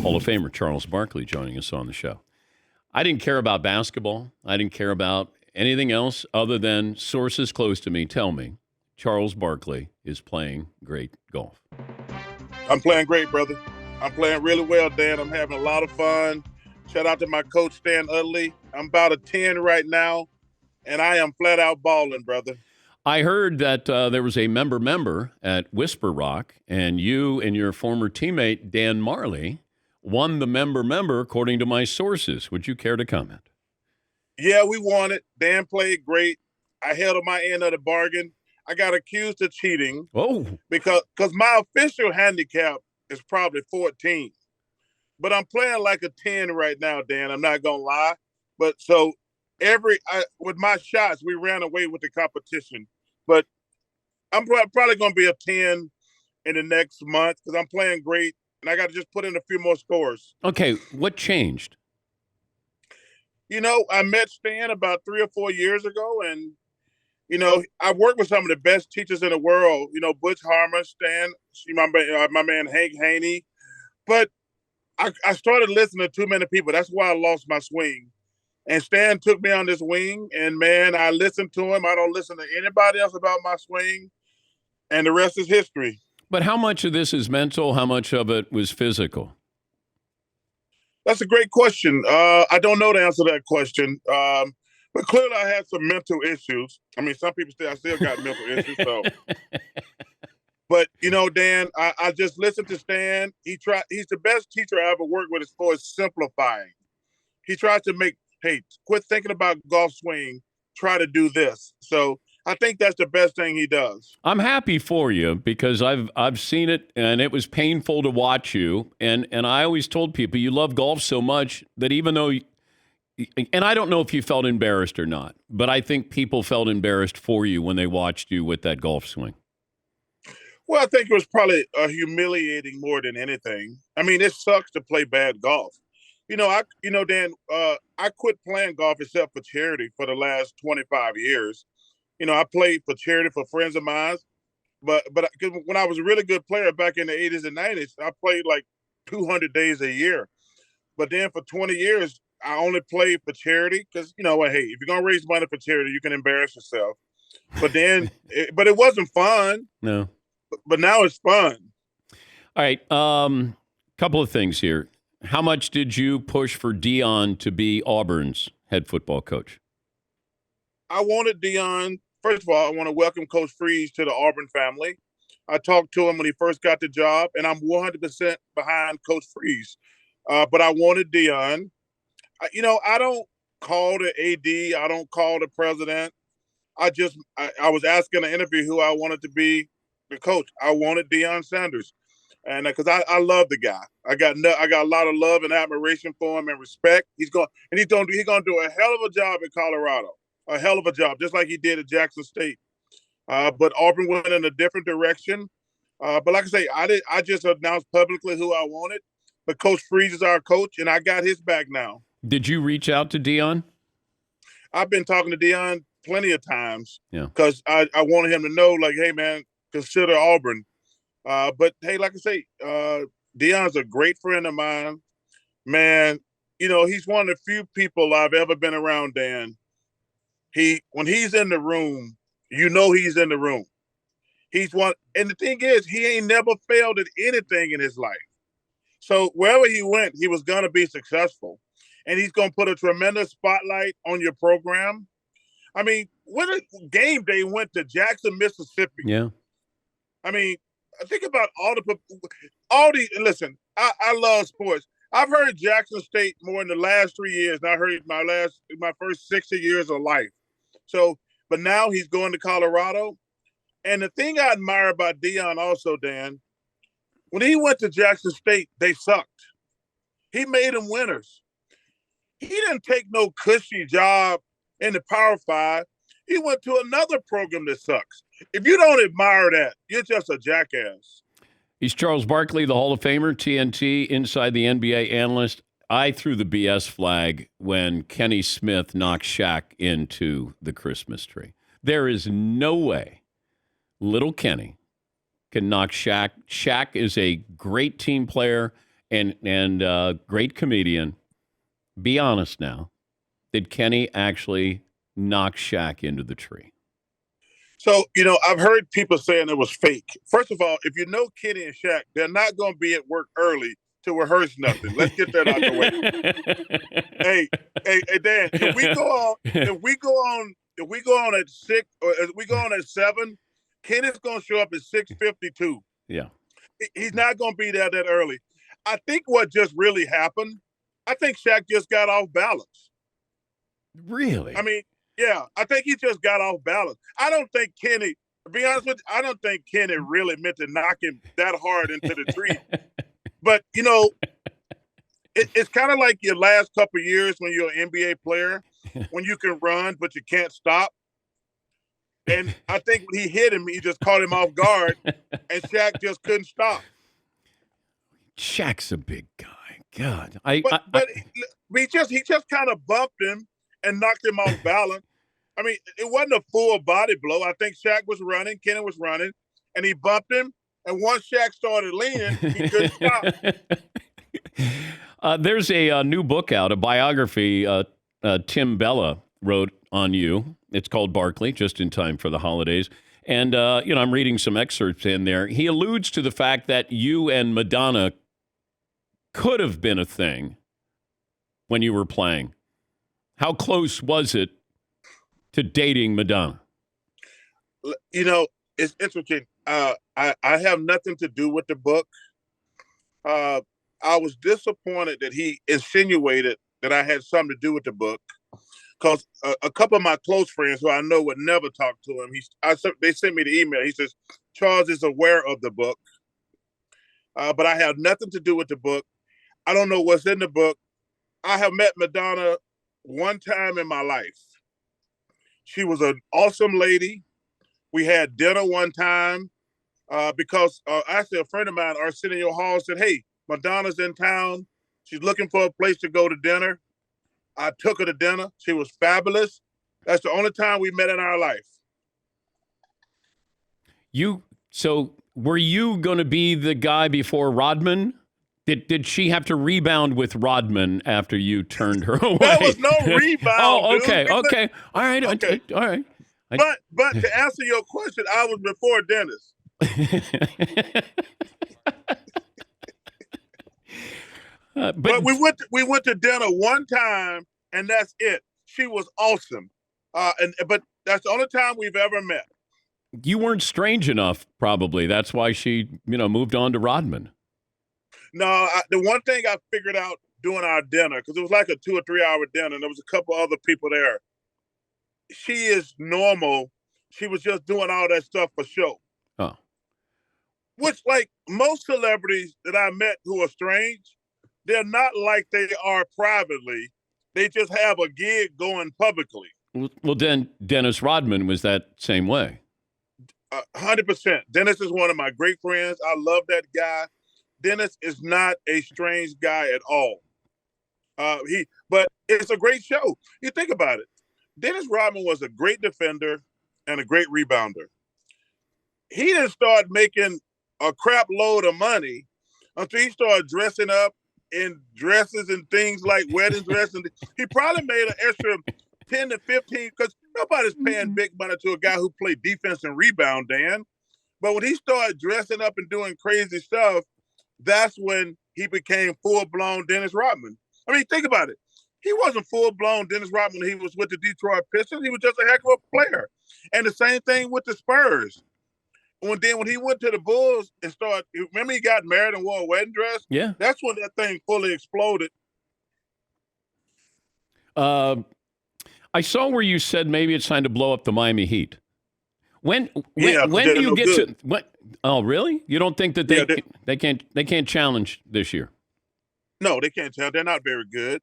Hall of Famer Charles Barkley joining us on the show. I didn't care about basketball. I didn't care about anything else other than sources close to me tell me Charles Barkley is playing great golf. I'm playing great, brother. I'm playing really well, Dan. I'm having a lot of fun. Shout out to my coach, Stan Utley. I'm about a 10 right now, and I am flat out balling, brother. I heard that there was a member at Whisper Rock, and you and your former teammate, Dan Marley, won the member according to my sources. Would you care to comment? Yeah, we won it. Dan played great. I held on my end of the bargain. I got accused of cheating. Oh. Because my official handicap is probably 14. But I'm playing like a 10 right now, Dan. I'm not going to lie. But so with my shots, we ran away with the competition. But I'm probably going to be a 10 in the next month because I'm playing great. And I got to just put in a few more scores. Okay, what changed? You know, I met Stan about 3 or 4 years ago, and, you know, I worked with some of the best teachers in the world. You know, Butch Harmon, Stan, my man Hank Haney. But I started listening to too many people. That's why I lost my swing. And Stan took me on this wing, and, man, I listened to him. I don't listen to anybody else about my swing, and the rest is history. But how much of this is mental? How much of it was physical? That's a great question. I don't know the answer to that question. But clearly I had some mental issues. I mean, some people say I still got mental issues. So. But, you know, Dan, I just listened to Stan. He's the best teacher I ever worked with as far as simplifying. He tries to make, hey, quit thinking about golf swing. Try to do this. So I think that's the best thing he does. I'm happy for you because I've seen it, and it was painful to watch you. And I always told people you love golf so much that even though and I don't know if you felt embarrassed or not, but I think people felt embarrassed for you when they watched you with that golf swing. Well, I think it was probably humiliating more than anything. I mean, it sucks to play bad golf. Dan, I quit playing golf except for charity for the last 25 years. You know, I played for charity for friends of mine, but when I was a really good player back in the 80s and 90s, I played like 200 days a year. But then for 20 years, I only played for charity because, you know, hey, if you're going to raise money for charity, you can embarrass yourself. But then, but it wasn't fun. No. But now it's fun. All right. Couple of things here. How much did you push for Deion to be Auburn's head football coach? I wanted Deion. First of all, I want to welcome Coach Freeze to the Auburn family. I talked to him when he first got the job, and I'm 100% behind Coach Freeze. But I wanted Deion. I don't call the AD. I don't call the president. I was asking an interview who I wanted to be the coach. I wanted Deion Sanders, and because I love the guy. I got a lot of love and admiration for him and respect. He's gonna do a hell of a job in Colorado. A hell of a job, just like he did at Jackson State. But Auburn went in a different direction. But like I say, I just announced publicly who I wanted. But Coach Freeze is our coach, and I got his back now. Did you reach out to Deion? I've been talking to Deion plenty of times. Yeah. Because I wanted him to know, like, hey, man, consider Auburn. But, hey, like I say, Deion's a great friend of mine. Man, you know, he's one of the few people I've ever been around, Dan. When he's in the room, you know he's in the room. He's one, and the thing is, he ain't never failed at anything in his life. So wherever he went, he was going to be successful. And he's going to put a tremendous spotlight on your program. I mean, when a game day went to Jackson, Mississippi. Yeah. I mean, think about listen, I love sports. I've heard Jackson State more in the last 3 years than I heard my first 60 years of life. So, but now he's going to Colorado. And the thing I admire about Deion also, Dan, when he went to Jackson State, they sucked. He made them winners. He didn't take no cushy job in the Power 5. He went to another program that sucks. If you don't admire that, you're just a jackass. He's Charles Barkley, the Hall of Famer, TNT, inside the NBA analyst. I threw the BS flag when Kenny Smith knocked Shaq into the Christmas tree. There is no way little Kenny can knock Shaq. Shaq is a great team player, and great comedian. Be honest now. Did Kenny actually knock Shaq into the tree? So, I've heard people saying it was fake. First of all, if you know Kenny and Shaq, they're not going to be at work early to rehearse nothing. Let's get that out the way. Hey, Dan, if we go on at 6 or if we go on at 7, Kenny's going to show up at 6:52. Yeah. He's not going to be there that early. I think what just really happened, I think Shaq just got off balance. Really? I mean, yeah, I think he just got off balance. I don't think Kenny, to be honest with you, I don't think Kenny really meant to knock him that hard into the tree. But, it's kind of like your last couple of years when you're an NBA player, when you can run, but you can't stop. And I think when he hit him, he just caught him off guard, and Shaq just couldn't stop. Shaq's a big guy. God. But he just kind of bumped him and knocked him off balance. I mean, it wasn't a full body blow. I think Shaq was running, Kenny was running, and he bumped him. And once Shaq started leaning, he couldn't stop. There's a new book out, a biography Tim Bella wrote on you. It's called Barkley, just in time for the holidays. And, I'm reading some excerpts in there. He alludes to the fact that you and Madonna could have been a thing when you were playing. How close was it to dating Madonna? It's interesting. I have nothing to do with the book. I was disappointed that he insinuated that I had something to do with the book, because a couple of my close friends who I know would never talk to him, they sent me the email. He says, Charles is aware of the book, but I have nothing to do with the book. I don't know what's in the book. I have met Madonna one time in my life. She was an awesome lady. We had dinner one time because actually a friend of mine, Arsenio Hall, said, hey, Madonna's in town. She's looking for a place to go to dinner. I took her to dinner. She was fabulous. That's the only time we met in our life. So were you going to be the guy before Rodman? Did she have to rebound with Rodman after you turned her away? There was no rebound. Oh, okay, dude. okay. All right, okay. All right. But to answer your question, I was before Dennis. But we went to dinner one time, and that's it. She was awesome, but that's the only time we've ever met. You weren't strange enough, probably. That's why she, moved on to Rodman. No, the one thing I figured out doing our dinner, because it was like a 2 or 3 hour dinner, and there was a couple other people there. She is normal. She was just doing all that stuff for show. Oh. Which, like most celebrities that I met who are strange, they're not like they are privately. They just have a gig going publicly. Well, then Dennis Rodman was that same way. 100%. Dennis is one of my great friends. I love that guy. Dennis is not a strange guy at all. But it's a great show. You think about it. Dennis Rodman was a great defender and a great rebounder. He didn't start making a crap load of money until he started dressing up in dresses and things like wedding dresses. He probably made an extra 10 to 15, because nobody's paying big money to a guy who played defense and rebound, Dan. But when he started dressing up and doing crazy stuff, that's when he became full-blown Dennis Rodman. I mean, think about it. He wasn't full-blown Dennis Rodman when he was with the Detroit Pistons. He was just a heck of a player. And the same thing with the Spurs. When he went to the Bulls and started, remember he got married and wore a wedding dress? Yeah. That's when that thing fully exploded. I saw where you said maybe it's time to blow up the Miami Heat. When do you get to what? Oh, really? You don't think that they can't challenge this year? No, they can't challenge. They're not very good.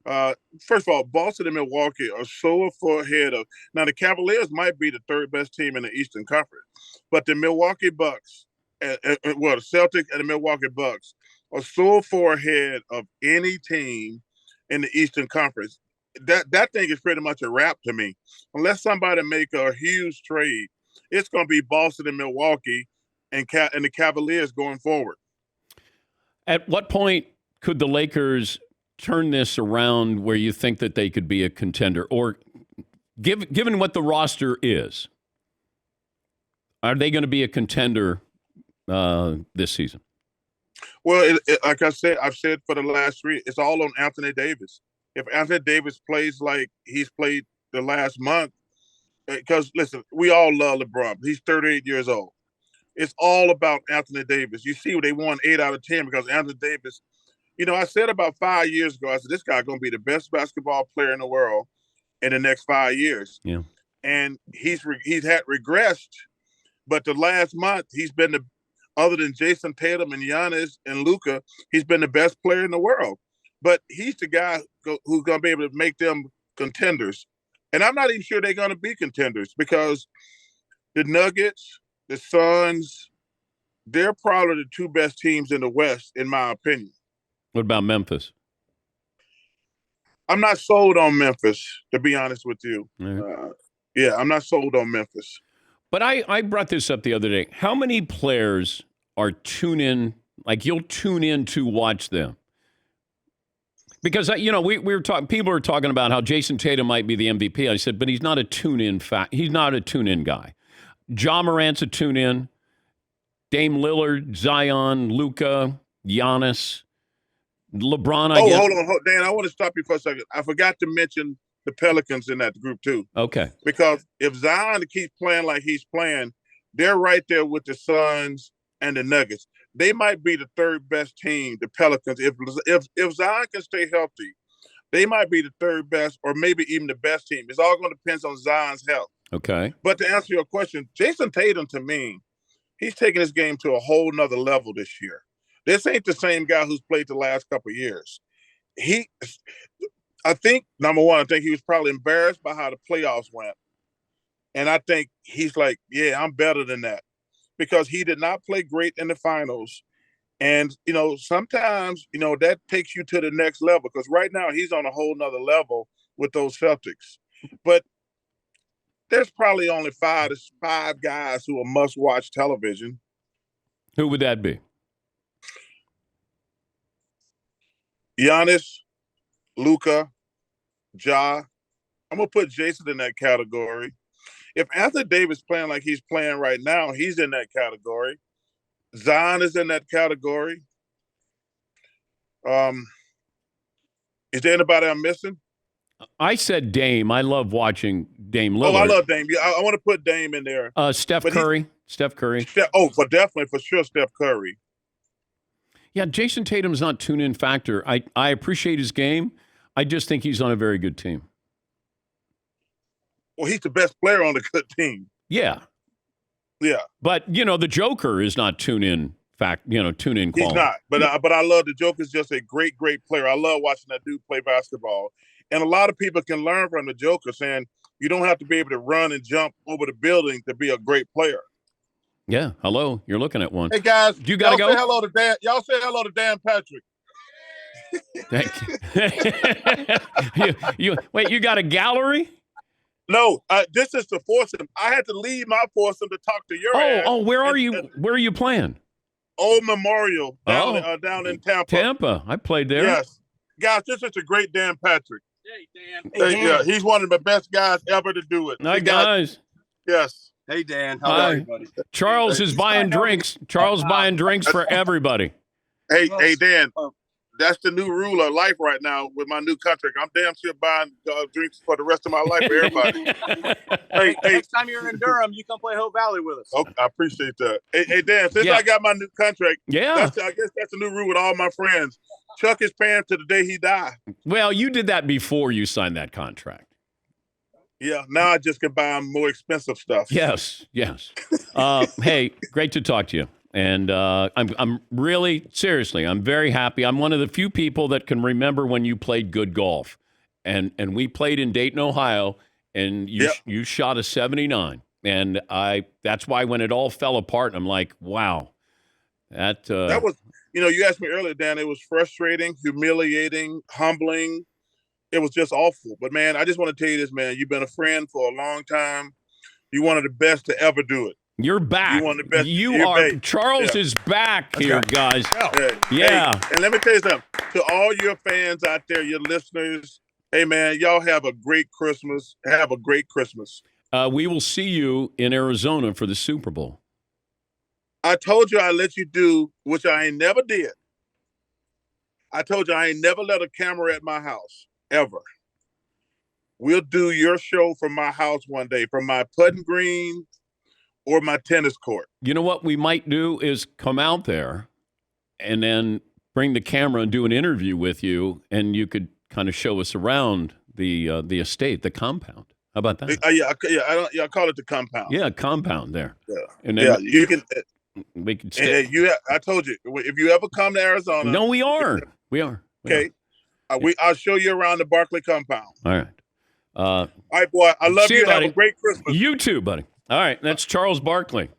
First of all, Boston and Milwaukee are so far ahead of. Now, the Cavaliers might be the third best team in the Eastern Conference, but the Milwaukee Bucks, the Celtics and the Milwaukee Bucks are so far ahead of any team in the Eastern Conference. That thing is pretty much a wrap to me. Unless somebody make a huge trade, it's going to be Boston and Milwaukee and the Cavaliers going forward. At what point could the Lakers turn this around where you think that they could be a contender? Or given what the roster is, are they going to be a contender this season? Well, like I said, I've said for the last 3, it's all on Anthony Davis. If Anthony Davis plays like he's played the last month, because listen, we all love LeBron. He's 38 years old. It's all about Anthony Davis. You see, they won 8 out of 10 because Anthony Davis. I said about 5 years ago, I said this guy's going to be the best basketball player in the world in the next 5 years. Yeah, and he's had regressed, but the last month he's been other than Jason Tatum and Giannis and Luka, he's been the best player in the world. But he's the guy who's going to be able to make them contenders. And I'm not even sure they're going to be contenders because the Nuggets, the Suns, they're probably the 2 best teams in the West, in my opinion. What about Memphis? I'm not sold on Memphis, to be honest with you. Right. Yeah, I'm not sold on Memphis. But I brought this up the other day. How many players are you'll tune in to watch them? Because, we were talking, people are talking about how Jason Tatum might be the MVP. I said, but he's not a tune-in he's not a tune-in guy. Ja Morant's a tune-in. Dame Lillard, Zion, Luka, Giannis, LeBron, I guess. Hold on, Dan, I want to stop you for a second. I forgot to mention the Pelicans in that group too. Okay. Because if Zion keeps playing like he's playing, they're right there with the Suns and the Nuggets. They might be the 3rd best team, the Pelicans. If Zion can stay healthy, they might be the 3rd best or maybe even the best team. It's all going to depend on Zion's health. Okay. But to answer your question, Jason Tatum, to me, he's taking his game to a whole nother level this year. This ain't the same guy who's played the last couple of years. I think, number one, I think he was probably embarrassed by how the playoffs went. And I think he's like, yeah, I'm better than that. Because he did not play great in the finals. And, sometimes, that takes you to the next level. Because right now he's on a whole nother level with those Celtics. But there's probably only five guys who are must-watch television. Who would that be? Giannis, Luka, Ja. I'm going to put Jason in that category. If Anthony Davis playing like he's playing right now, he's in that category. Zion is in that category. Is there anybody I'm missing? I said Dame. I love watching Dame Lillard. I love Dame. Yeah, I want to put Dame in there. Steph Curry. For sure, Steph Curry. Yeah, Jason Tatum's not tune-in factor. I appreciate his game. I just think he's on a very good team. Well, he's the best player on a good team. Yeah. Yeah. But, the Joker is not tune-in quality. He's not. But I love the Joker's just a great, great player. I love watching that dude play basketball. And a lot of people can learn from the Joker, saying you don't have to be able to run and jump over the building to be a great player. Yeah. Hello. You're looking at one. Hey, guys. You got to go? Say hello to Dan. Y'all say hello to Dan Patrick. Thank you. Wait, you got a gallery? No, this is to force him. I had to leave my foursome to talk to your ass. Where are you? Where are you playing? Old Memorial down in Tampa. Tampa. I played there. Yes. Guys, this is a great Dan Patrick. Hey, Dan. Hey, Dan. Yeah, he's one of the best guys ever to do it. Hi, guys. Yes. Hey, Dan. How are you, buddy? Charles is buying drinks. Charles buying drinks for everybody. Hey, Dan. That's the new rule of life right now with my new contract. I'm damn sure buying drinks for the rest of my life for everybody. hey, next time you're in Durham, you come play Hope Valley with us. Okay, I appreciate that. Hey, Dan, since I got my new contract, I guess that's the new rule with all my friends. Chuck is paying to the day he died. Well, you did that before you signed that contract. Yeah, now I just can buy more expensive stuff. Yes. Hey, great to talk to you. And I'm really, seriously, I'm very happy. I'm one of the few people that can remember when you played good golf. And we played in Dayton, Ohio, and you shot a 79. And that's why when it all fell apart, I'm like, wow. That was, you asked me earlier, Dan, it was frustrating, humiliating, humbling. It was just awful. But, man, I just want to tell you this, man. You've been a friend for a long time. You're one of the best to ever do it. You're back. You one of the best. You are. Back. Charles is back here, guys. Yeah. Hey, and let me tell you something. To all your fans out there, your listeners, hey, man, y'all have a great Christmas. Have a great Christmas. We will see you in Arizona for the Super Bowl. I told you I'd let you do, which I ain't never did. I told you I ain't never let a camera at my house, ever. We'll do your show from my house one day, from my putting green or my tennis court. You know what we might do is come out there and then bring the camera and do an interview with you, and you could kind of show us around the estate, the compound. How about that? I call it the compound. Yeah, compound there. Yeah, and then you can. We can stay. I told you, if you ever come to Arizona. No, we are. Okay. I'll show you around the Barkley compound. All right. All right, boy. I love you. Buddy. Have a great Christmas. You too, buddy. All right. That's Charles Barkley.